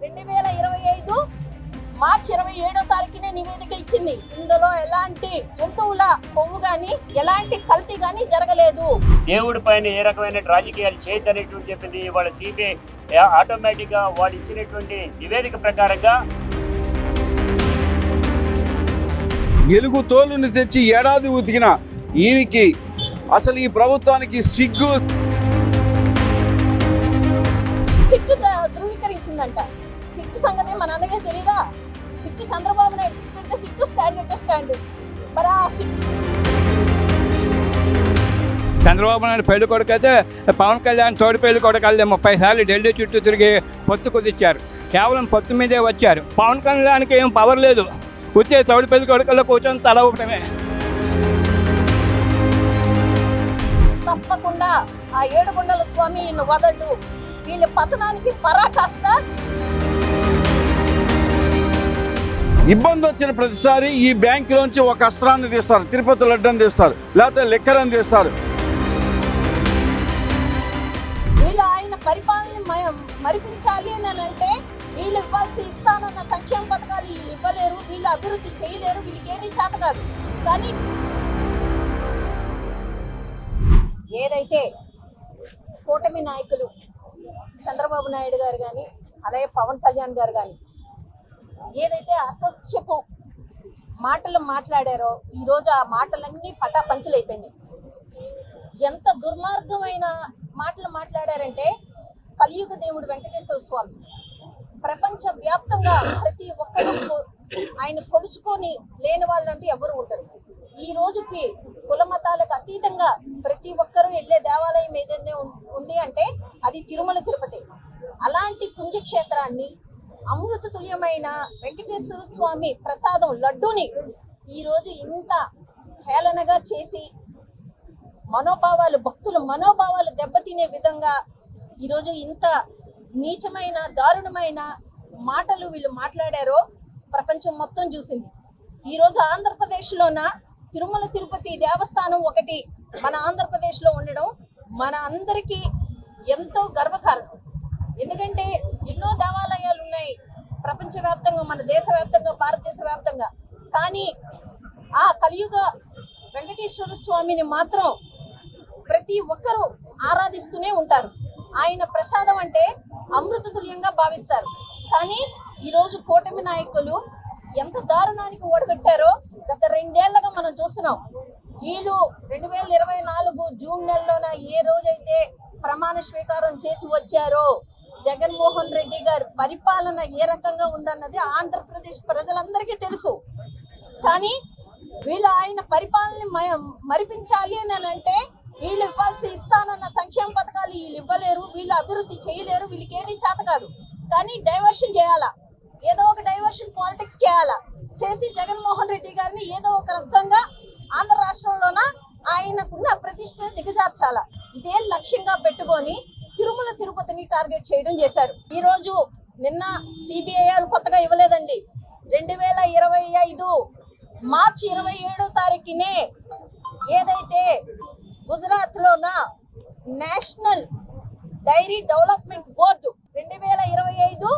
2025 మార్చి 27వ తారీఖునే నివేదిక ఇచ్చింది. ఇందులో ఎలాంటి జంతువుల కొవ్వు గాని ఎలాంటి కల్తీ గాని జరగలేదు. దేవుడి పైన ఏ రకమైన రాజకీయాలు చేయొద్దనేటువంటి చెప్పింది. వాళ్ళ సిబిఐ ఆటోమేటిక్ గా వాళ్ళు ఇచ్చినటువంటి నివేదిక ప్రకారంగా ఎలుగు తోలుని తెచ్చి ఏడాది ఉతికిన ఈయనకి అసలు ఈ ప్రభుత్వానికి సిగ్గు. సిట్టు ధృవీకరించిందంట. సిట్టు సంగతి మన అందరికీ తెలీదా? సిట్టు చంద్రబాబు నాయుడు సిట్టు అంటే సిట్టు, స్టాండ్ అంటే స్టాండ్. మరి ఆ చంద్రబాబు నాయుడు పెళ్లి కొడుకు అయితే పవన్ కళ్యాణ్ తోడు పెళ్లి కొడుకు 30 సార్లు ఢిల్లీ చుట్టూ తిరిగి పొత్తు కుదిర్చారు. కేవలం పొత్తు మీదే వచ్చారు. పవన్ కళ్యాణ్కి ఏం పవర్ లేదు. వచ్చే తోడు పెళ్లి కొడుకుల్లో కూర్చొని తల ఊపటమే. తప్పకుండా ఆ ఏడుకొండల స్వామి వీళ్ళు వదలడు. వీళ్ళ పతనానికి పరాకాష్ట. ఇబ్బంది వచ్చిన ప్రతిసారి ఈ బ్యాంకులోంచి ఒక అస్త్రాన్ని తీస్తారు. తిరుపతి లడ్డని తీస్తారు, లేకపోతే లెక్కరని తీస్తారు. వీళ్ళు ఆయన పరిపాలన మరిపించాలి అని అంటే వీళ్ళు ఇస్తానన్న సంక్షేమ పథకాలు వీళ్ళు ఇవ్వలేరు, వీళ్ళు అభివృద్ధి చేయలేరు, వీళ్ళకి ఏది చేత కాదు. కానీ ఏదైతే కూటమి నాయకులు చంద్రబాబు నాయుడు గారు కానీ అలాగే పవన్ కళ్యాణ్ గారు కానీ ఏదైతే అసత్యపు మాటలు మాట్లాడారో ఈరోజు ఆ మాటలన్నీ పటాపంచలైపోయినాయి. ఎంత దుర్మార్గమైన మాటలు మాట్లాడారంటే కలియుగ దేవుడు వెంకటేశ్వర స్వామి ప్రపంచ వ్యాప్తంగా ప్రతి ఒక్కరు ఆయన కొలుచుకొని లేని వాళ్ళంటూ ఎవరు ఉంటారు. ఈ రోజుకి కుల మతాలకు అతీతంగా ప్రతి ఒక్కరూ వెళ్ళే దేవాలయం ఏదైనా ఉంది అంటే అది తిరుమల తిరుపతి. అలాంటి పుణ్యక్షేత్రాన్ని అమృత తుల్యమైన వెంకటేశ్వర స్వామి ప్రసాదం లడ్డూని ఈరోజు ఇంత హేళనగా చేసి భక్తుల మనోభావాలు దెబ్బతినే విధంగా ఈరోజు ఇంత నీచమైన దారుణమైన మాటలు వీళ్ళు మాట్లాడారో ప్రపంచం మొత్తం చూసింది. ఈరోజు ఆంధ్రప్రదేశ్లోన తిరుమల తిరుపతి దేవస్థానం ఒకటి మన ఆంధ్రప్రదేశ్లో ఉండడం మన అందరికీ ఎంతో గర్వకారణం. ఎందుకంటే ఎన్నో దేవాలయాలు ఉన్నాయి ప్రపంచవ్యాప్తంగా, మన దేశవ్యాప్తంగా, భారతదేశ వ్యాప్తంగా. కానీ ఆ కలియుగ వెంకటేశ్వర స్వామిని మాత్రం ప్రతి ఒక్కరూ ఆరాధిస్తూనే ఉంటారు. ఆయన ప్రసాదం అంటే అమృత తుల్యంగా భావిస్తారు. కానీ ఈరోజు కూటమి నాయకులు ఎంత దారుణానికి ఓడగట్టారో గత 2 ఏళ్లుగా మనం చూస్తున్నాం. వీళ్ళు 2024 జూన్ నెలలోన ఏ రోజైతే ప్రమాణ స్వీకారం చేసి వచ్చారో జగన్మోహన్ రెడ్డి గారి పరిపాలన ఏ రకంగా ఉందన్నది ఆంధ్రప్రదేశ్ ప్రజలందరికీ తెలుసు. కానీ వీళ్ళు ఆయన పరిపాలన మరిపించాలి అని అంటే వీళ్ళు ఇస్తానన్న సంక్షేమ పథకాలు వీళ్ళు ఇవ్వలేరు, వీళ్ళు అభివృద్ధి చేయలేరు, వీళ్ళకి ఏది చేత కాదు. కానీ డైవర్షన్ చేయాలా, ఏదో ఒక డైవర్షన్ పాలిటిక్స్ చేయాలా, చేసి జగన్మోహన్ రెడ్డి గారిని ఏదో ఒక రకంగా ఆంధ్ర రాష్ట్రంలోన ఆయనకున్న ప్రతిష్టను దిగజార్చాలా. ఇదే లక్ష్యంగా పెట్టుకొని తిరుమల తిరుపతిని టార్గెట్ చేయడం చేశారు. ఈ రోజు నిన్న సిబిఐ కొత్తగా ఇవ్వలేదండి. 2025 మార్చి 27వ తారీఖునే ఏదైతే గుజరాత్ లోన నేషనల్ డైరీ డెవలప్మెంట్ బోర్డు 2025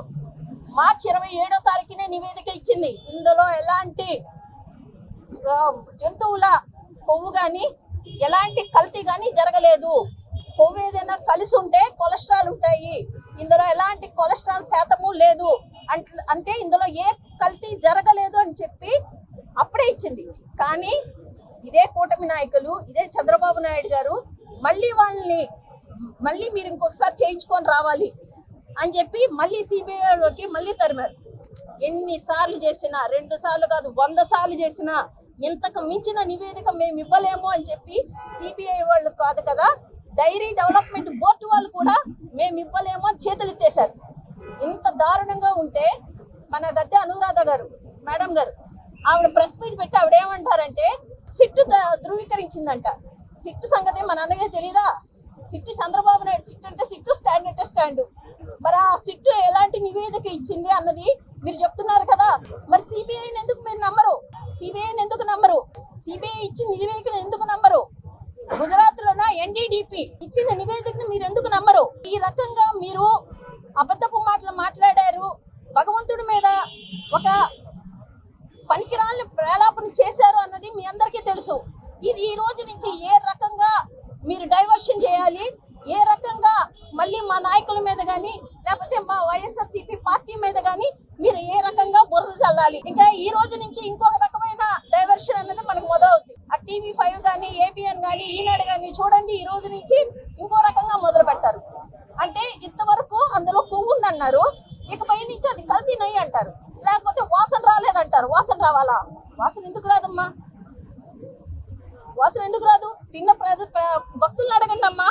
మార్చి 27వ తారీఖునే నివేదిక ఇచ్చింది. ఇందులో ఎలాంటి జంతువుల కొవ్వు గాని ఎలాంటి కల్తీ గాని జరగలేదు. కొవ్వు ఏదైనా కలిసి ఉంటే కొలెస్ట్రాల్ ఉంటాయి, ఇందులో ఎలాంటి కొలెస్ట్రాల్ శాతము లేదు అంటే ఇందులో ఏ కల్తీ జరగలేదు అని చెప్పి అప్పుడే ఇచ్చింది. కానీ ఇదే కూటమి నాయకులు, ఇదే చంద్రబాబు నాయుడు గారు మళ్ళీ మీరు ఇంకొకసారి చేయించుకొని రావాలి అని చెప్పి మళ్ళీ సిబిఐలోకి మళ్ళీ తరిమారు. ఎన్నిసార్లు చేసినా, 2 సార్లు కాదు 100 సార్లు చేసినా ఇంతకు మించిన నివేదిక మేము ఇవ్వలేము అని చెప్పి సిబిఐ వాళ్ళు కాదు కదా, డైరీ డెవలప్మెంట్ బోర్డు వాళ్ళు కూడా మేము ఇవ్వలేము అని చేతులు ఎత్తేశారు. ఇంత దారుణంగా ఉంటే మన గద్దె అనురాధ గారు మేడం గారు ఆవిడ ప్రెస్ మీట్ పెట్టి ఆవిడ ఏమంటారంటే సిట్టు ధృవీకరించిందంట. సిట్టు సంగతి మన అందరికీ తెలీదా? సిట్టు చంద్రబాబు నాయుడు సిట్టు అంటే సిట్టు, స్టాండ్ అంటే స్టాండ్. మరి ఆ సిట్టు ఎలాంటి నివేదిక ఇచ్చింది అన్నది మీరు చెప్తున్నారు కదా. మరి సిబిఐని ఎందుకు మీరు నమ్మరు? సిబిఐని ఎందుకు నమ్మరు? సిబిఐ ఇచ్చిన నివేదికను ఎందుకు నమ్మరు? గుజరాత్ లోన ఎన్డీడీపీ ఇచ్చిన నివేదికను మీరు ఎందుకు నమ్మరు? ఈ రకంగా మీరు అబద్ధపు మాటలు మాట్లాడారు, భగవంతుడి మీద ఒక పనికిరాని ప్రేలాపన చేశారు అన్నది మీ అందరికీ తెలుసు. ఇది ఈ రోజు నుంచి ఏ రకంగా మీరు డైవర్షన్ చేయాలి, ఏ రకంగా మళ్ళీ మా నాయకుల మీద కానీ లేకపోతే మా వైఎస్ఆర్సీపీ పార్టీ మీద కానీ మీరు ఏ రకంగా బురద చల్లాలి. ఇంకా ఈ రోజు నుంచి ఇంకొక రకమైన డైవర్షన్ అనేది మనకు మొదలవుతుంది. ఆ TV5 కానీ ABN కానీ ఈనాడు కానీ చూడండి, ఈ రోజు నుంచి ఇంకో రకంగా మొదలు పెడతారు. అంటే ఇంతవరకు అందులో కొవ్వు ఉందన్నారు, ఇకపై నుంచి అది కల్తీ నెయ్యి అంటారు, లేకపోతే వాసన రాలేదంటారు. వాసన రావాలా? వాసన ఎందుకు రాదమ్మా? వాసన ఎందుకు రాదు? తిన్న భక్తులను అడగండి అమ్మా.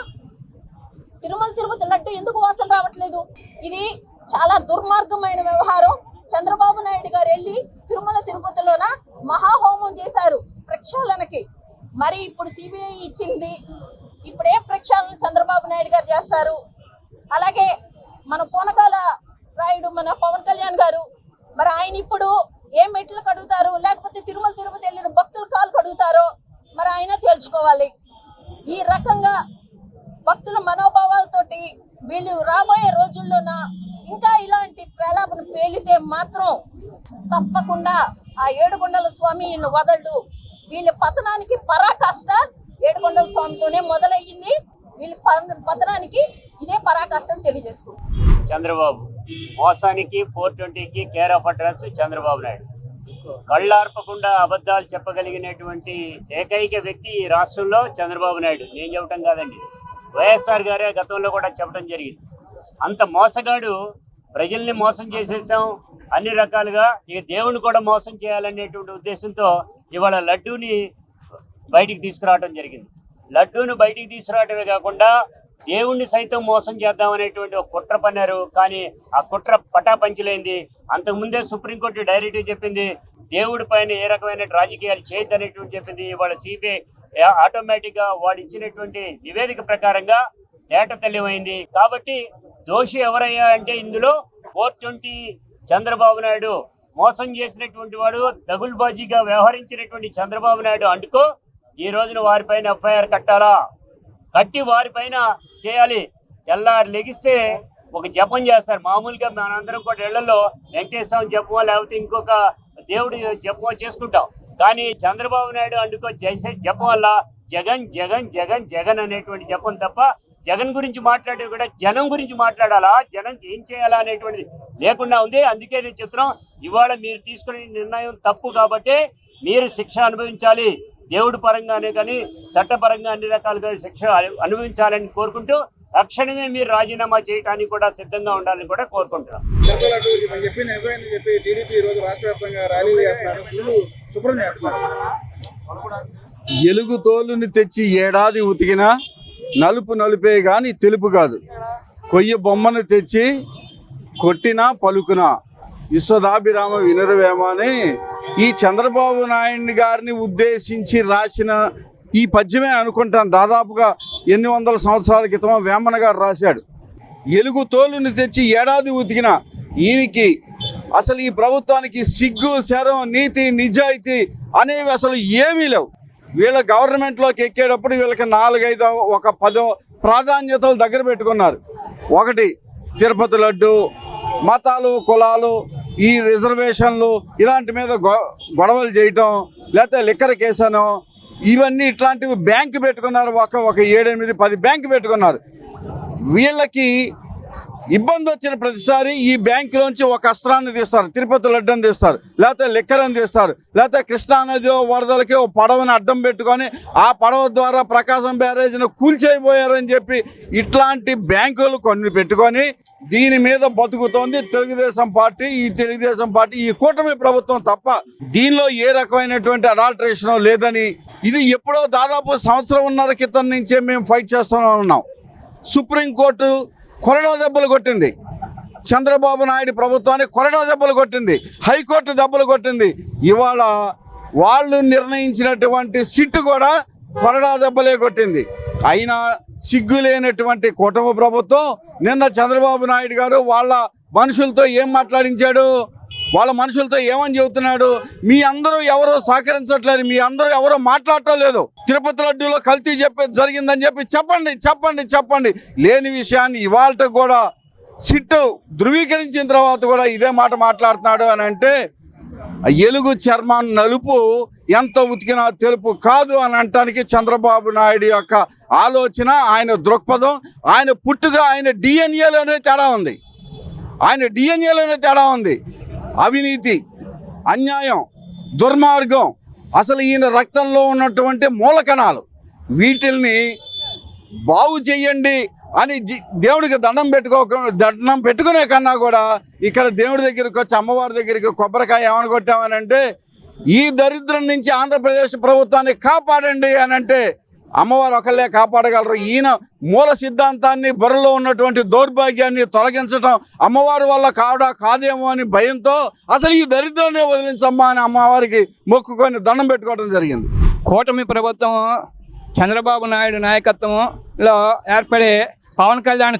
తిరుమల తిరుపతి లడ్డు ఎందుకు వాసన రావట్లేదు? ఇది చాలా దుర్మార్గమైన వ్యవహారం. చంద్రబాబు నాయుడు గారు వెళ్ళి తిరుమల తిరుపతిలోన మహాహోమం చేశారు ప్రక్షాళనకి. మరి ఇప్పుడు CBI ఇచ్చింది, ఇప్పుడు ఏ ప్రక్షాళన చంద్రబాబు నాయుడు గారు చేస్తారు? అలాగే మన పూనకాల రాయుడు మన పవన్ కళ్యాణ్ గారు, మరి ఆయన ఇప్పుడు ఏ మెట్లు కడుగుతారు, లేకపోతే తిరుమల తిరుపతి వెళ్ళిన భక్తుల కాలు కడుగుతారో మరి ఆయన తేల్చుకోవాలి. ఈ రకంగా భక్తుల మనోభావాలతోటి వీళ్ళు రాబోయే రోజుల్లోన ఇంకా ఇలాంటి ప్రలాపన పేలితే మాత్రం తప్పకుండా ఆ ఏడుకొండల స్వామి వీళ్ళు వదలడు. వీళ్ళ పతనానికి పరాకాష్ట ఏడుకొండల స్వామితోనే మొదలయ్యింది. వీళ్ళ పతనానికి ఇదే పరాకాష్ట తెలియజేసుకుంటారు. చంద్రబాబు మోసానికి 420కి care of address Chandrababu Naidu. కళ్ళార్పకుండా అబద్ధాలు చెప్పగలిగినటువంటి ఏకైక వ్యక్తి ఈ రాష్ట్రంలో చంద్రబాబు నాయుడు. నేను చెప్పడం కాదండి, వైఎస్ఆర్ గారే గతంలో కూడా చెప్పడం జరిగింది. అంత మోసగాడు. ప్రజల్ని మోసం చేసేసాం అన్ని రకాలుగా, ఇక దేవుణ్ణి కూడా మోసం చేయాలనేటువంటి ఉద్దేశంతో ఇవాళ లడ్డూని బయటికి తీసుకురావడం జరిగింది. లడ్డూను బయటికి తీసుకురావడమే కాకుండా దేవుణ్ణి సైతం మోసం చేద్దామనేటువంటి ఒక కుట్ర పన్నారు. కానీ ఆ కుట్ర పటాపంచలేంది. అంతకుముందే సుప్రీంకోర్టు డైరెక్ట్గా చెప్పింది, దేవుడి పైన ఏ రకమైన రాజకీయాలు చేయొద్దనేటువంటి చెప్పింది. ఇవాళ CBI ఆటోమేటిక్గా వాడు ఇచ్చినటువంటి నివేదిక ప్రకారంగా తేట తెల్లమైంది. కాబట్టి దోషి ఎవరయ్యా అంటే ఇందులో 420 చంద్రబాబు నాయుడు మోసం చేసినటువంటి వాడు, దగుల్బాజీగా వ్యవహరించినటువంటి చంద్రబాబు నాయుడు అంటుకో ఈ రోజున వారిపైన FIR కట్టాలా, కట్టి వారిపైన చేయాలి. తెల్లారు లెగిస్తే ఒక జపం చేస్తారు. మామూలుగా మనందరం కూడా ఇళ్లలో వెంకటేశ్వర జపం లేకపోతే ఇంకొక దేవుడి జపం చేసుకుంటాం. కానీ చంద్రబాబు నాయుడు అందుకో చేసే జపం వల్ల జగన్ జగన్ జగన్ జగన్ అనేటువంటి జపం తప్ప జగన్ గురించి మాట్లాడే కూడా జనం గురించి మాట్లాడాలా, జనంకి ఏం చేయాలా అనేటువంటిది లేకుండా ఉంది. అందుకే నేను చెప్తున్నాం, ఇవాళ మీరు తీసుకునే నిర్ణయం తప్పు కాబట్టి మీరు శిక్ష అనుభవించాలి. దేవుడి పరంగానే కానీ చట్టపరంగా అన్ని రకాలుగా శిక్ష అనుభవించాలని కోరుకుంటూ తక్షణమే మీరు రాజీనామా చేయడానికి కూడా సిద్ధంగా ఉండాలని కూడా కోరుకుంటున్నాం. ఎలుగు తోలుని తెచ్చి ఏడాది ఉతికినా నలుపు నలుపే గాని తెలుపు కాదు. కొయ్య బొమ్మను తెచ్చి కొట్టినా పలుకునా విశ్వదాభిరామ వినురవేమ అని ఈ చంద్రబాబు నాయుడు గారిని ఉద్దేశించి రాసిన ఈ పద్యమే అనుకుంటాను. దాదాపుగా ఎన్ని వందల సంవత్సరాల క్రితం వేమన గారు రాశాడు. ఎలుగు తోలుని తెచ్చి ఏడాది ఉతికిన ఈయనకి అసలు ఈ ప్రభుత్వానికి సిగ్గు, శరం, నీతి, నిజాయితీ అనేవి అసలు ఏమీ లేవు. వీళ్ళ గవర్నమెంట్లోకి ఎక్కేటప్పుడు వీళ్ళకి 4-5 ఒక 10 ప్రాధాన్యతలు దగ్గర పెట్టుకున్నారు. ఒకటి తిరుపతి లడ్డు, మతాలు కులాలు, ఈ రిజర్వేషన్లు ఇలాంటి మీద గొడవలు చేయటం, లేకపోతే లిక్కర్ కేసనో ఇవన్నీ ఇట్లాంటివి బ్యాంకు పెట్టుకున్నారు. ఒక 7-8-10 బ్యాంకు పెట్టుకున్నారు. వీళ్ళకి ఇబ్బంది వచ్చిన ప్రతిసారి ఈ బ్యాంకులోంచి ఒక అస్త్రాన్ని తీస్తారు, తిరుపతి లడ్డని తీస్తారు, లేకపోతే లిక్కరని తీస్తారు, లేకపోతే కృష్ణానదిలో వరదలకి ఓ పడవని అడ్డం పెట్టుకొని ఆ పడవ ద్వారా ప్రకాశం బ్యారేజ్ను కూల్చేయబోయారని చెప్పి ఇట్లాంటి బ్యాంకులు కొన్ని పెట్టుకొని దీని మీద బతుకుతోంది తెలుగుదేశం పార్టీ. ఈ తెలుగుదేశం పార్టీ ఈ కూటమి ప్రభుత్వం తప్ప దీనిలో ఏ రకమైనటువంటి అడాల్టరేషన్ లేదని ఇది ఎప్పుడో దాదాపు 1.5 క్రితం నుంచే మేము ఫైట్ చేస్తూనే ఉన్నాం. సుప్రీంకోర్టు కొరడా దెబ్బలు కొట్టింది, చంద్రబాబు నాయుడు ప్రభుత్వాన్ని కొరడా దెబ్బలు కొట్టింది, హైకోర్టు దెబ్బలు కొట్టింది. ఇవాళ వాళ్ళు నిర్ణయించినటువంటి సిట్టు కూడా కొరడా దెబ్బలే కొట్టింది. అయినా సిగ్గు లేనటువంటి కూటమి ప్రభుత్వం నిన్న చంద్రబాబు నాయుడు గారు వాళ్ళ మనుషులతో ఏం మాట్లాడించాడు, వాళ్ళ మనుషులతో ఏమని చెబుతున్నాడు, మీ అందరూ ఎవరో సహకరించట్లేదు, మీ అందరూ ఎవరో మాట్లాడటం లేదు, తిరుపతి లడ్డూలో కల్తీ జరిగిందని చెప్పి చెప్పండి చెప్పండి చెప్పండి లేని విషయాన్ని ఇవాళ కూడా సిట్ ధృవీకరించిన తర్వాత కూడా ఇదే మాట మాట్లాడుతున్నాడు అని అంటే ఎలుగు చర్మం నలుపు ఎంత ఉతికినా తెలుపు కాదు అని అనటానికి చంద్రబాబు నాయుడు యొక్క ఆలోచన, ఆయన దృక్పథం, ఆయన పుట్టుక, ఆయన డిఎన్ఏలోనే తేడా ఉంది. అవినీతి, అన్యాయం, దుర్మార్గం, అసలు ఈయన రక్తంలో ఉన్నటువంటి మూలకణాలు, వీటిల్ని బాగు చెయ్యండి అని దేవుడికి దండం పెట్టుకునే కన్నా కూడా ఇక్కడ దేవుడి దగ్గరికి వచ్చి అమ్మవారి దగ్గరికి కొబ్బరికాయ ఏమని కొట్టామని అంటే ఈ దరిద్రం నుంచి ఆంధ్రప్రదేశ్ ప్రభుత్వాన్ని కాపాడండి అని అంటే అమ్మవారు ఒకళ్ళే కాపాడగలరు. ఈయన మూల సిద్ధాంతాన్ని, బుర్రలో ఉన్నటువంటి దౌర్భాగ్యాన్ని తొలగించడం అమ్మవారి వల్ల కాదేమో అని భయంతో అసలు ఈ దరిద్రాన్ని వదిలించమ్మా అని అమ్మవారికి మొక్కుకొని దండం పెట్టుకోవడం జరిగింది. కూటమి ప్రభుత్వం చంద్రబాబు నాయుడు నాయకత్వంలో ఏర్పడే పవన్ కళ్యాణ్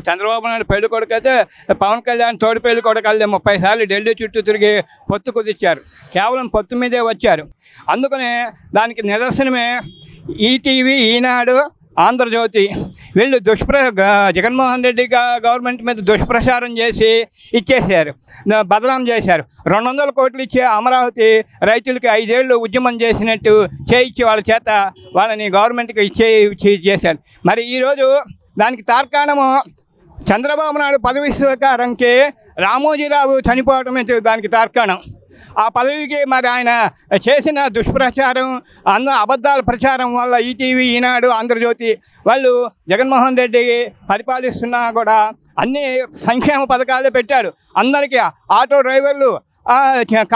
చంద్రబాబు నాయుడు పెళ్లి కొడుకు అయితే పవన్ కళ్యాణ్ తోడి పెళ్లి కొడుకు 30 సార్లు ఢిల్లీ చుట్టూ తిరిగి పొత్తు కుదిర్చారు. కేవలం పొత్తు మీదే వచ్చారు. అందుకనే దానికి నిదర్శనమే ఈటీవీ, ఈనాడు, ఆంధ్రజ్యోతి వీళ్ళు జగన్మోహన్ రెడ్డి గవర్నమెంట్ మీద దుష్ప్రచారం చేసి ఇచ్చేసారు, బదనాం చేశారు. 200 కోట్లు ఇచ్చే అమరావతి రైతులకి 5 ఏళ్ళు ఉద్యమం చేసినట్టు చేయించి వాళ్ళ చేత వాళ్ళని గవర్నమెంట్కి చేశారు. మరి ఈరోజు దానికి తార్కాణము చంద్రబాబు నాయుడు పదవి స్వీకారంకి రామోజీరావు చనిపోవటమే దానికి తార్కాణం. ఆ పదవికి మరి ఆయన చేసిన దుష్ప్రచారం, అబద్ధాల ప్రచారం వల్ల ఈటీవీ, ఈనాడు, ఆంధ్రజ్యోతి వాళ్ళు జగన్మోహన్ రెడ్డి పరిపాలిస్తున్నా కూడా అన్ని సంక్షేమ పథకాలే పెట్టారు. అందరికీ ఆటో డ్రైవర్లు,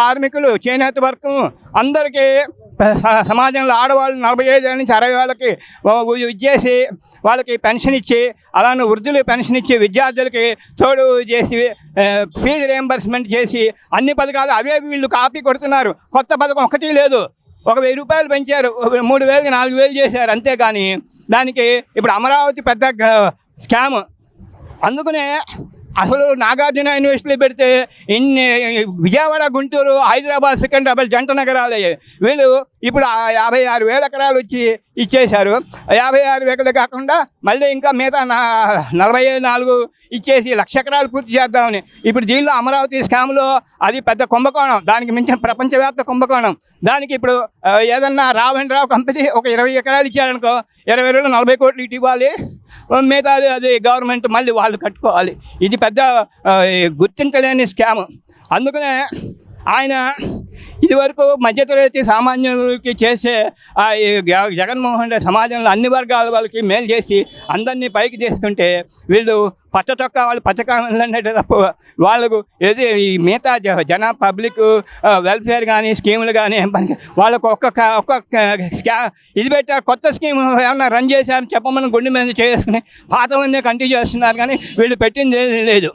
కార్మికులు, చేనేత వర్గం అందరికీ సమాజంలో ఆడవాళ్ళు 45 ఏళ్ళ నుంచి 60 ఏళ్ళకి ఇచ్చేసి వాళ్ళకి పెన్షన్ ఇచ్చి, అలానే వృద్ధులు పెన్షన్ ఇచ్చి, విద్యార్థులకి తోడు చేసి, ఫీజు రియంబర్స్మెంట్ చేసి అన్ని పథకాలు అవే వీళ్ళు కాపీ కొడుతున్నారు. కొత్త పథకం ఒకటి లేదు. 1000 రూపాయలు పెంచారు, 3000కి 4000 చేశారు. అంతేగాని దానికి ఇప్పుడు అమరావతి పెద్ద స్కామ్. అందుకనే అసలు నాగార్జున యూనివర్సిటీలో పెడితే ఇన్ని విజయవాడ, గుంటూరు, హైదరాబాద్, సికింద్రాబాద్ జంట నగరాలు అయ్యాయి. వీళ్ళు ఇప్పుడు 56,000 ఎకరాలు వచ్చి ఇచ్చేశారు. 56,000 కాకుండా మళ్ళీ ఇంకా మిగతా 44 ఇచ్చేసి 1,00,000 ఎకరాలు పూర్తి చేద్దామని. ఇప్పుడు దీనిలో అమరావతి స్కామ్లో అది పెద్ద కుంభకోణం, దానికి మించిన ప్రపంచవ్యాప్త కుంభకోణం. దానికి ఇప్పుడు ఏదన్నా రావు కంపెనీ ఒక 20 ఎకరాలు ఇచ్చారనుకో, 20 రోజులు 40 కోట్లు ఇటు ఇవ్వాలి, మిగతాది అది గవర్నమెంట్ మళ్ళీ వాళ్ళు కట్టుకోవాలి. ఇది పెద్ద గుర్తించలేని స్కామ్. అందుకనే ఆయన ఇదివరకు మధ్యతరగతి సామాన్యులకి చేసే జగన్మోహన్ రెడ్డి సమాజంలో అన్ని వర్గాల వాళ్ళకి మేలు చేసి అందరినీ పైకి చేస్తుంటే వీళ్ళు పచ్చచొక్కా వాళ్ళు పచ్చకాలంటే తప్ప వాళ్ళకు ఏది ఈ మిగతా పబ్లిక్ వెల్ఫేర్ కానీ స్కీములు కానీ వాళ్ళకు ఒక్కొక్క ఇది పెట్టారు. కొత్త స్కీమ్ ఏమన్నా రన్ చేశారని చెప్పమని గుండె మీద చేసుకుని పాతవన్నీ కంటిన్యూ చేస్తున్నారు. కానీ వీళ్ళు పెట్టింది ఏది లేదు.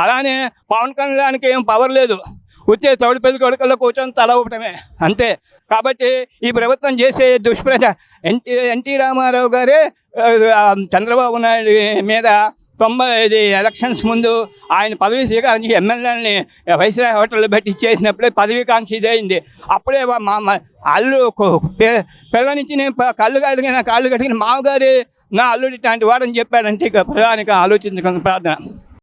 అలానే పవన్ కళ్యాణ్కి ఏం పవర్ లేదు, వచ్చే తోడు పెళ్లి కొడుకుల్లో కూర్చొని తల ఊపటమే అంతే. కాబట్టి ఈ ప్రభుత్వం చేసే దుష్ప్రచారం ఎన్టీ రామారావు గారే చంద్రబాబు నాయుడు మీద 95 ఎలక్షన్స్ ముందు ఆయన పదవి స్వీకారం చేసి ఎమ్మెల్యేలని వైస్రాయ్ హోటల్లో పెట్టి ఇచ్చేసినప్పుడే పదవీకాంక్ష ఇదైంది. అప్పుడే అల్లు పిల్ల నుంచి నేను కాళ్ళు కడిగిన మామగారి నా అల్లుడి ఇట్లాంటి వాడని చెప్పాడంటే ఇక ప్రధానికి ఆలోచించుకున్న ప్రార్థన.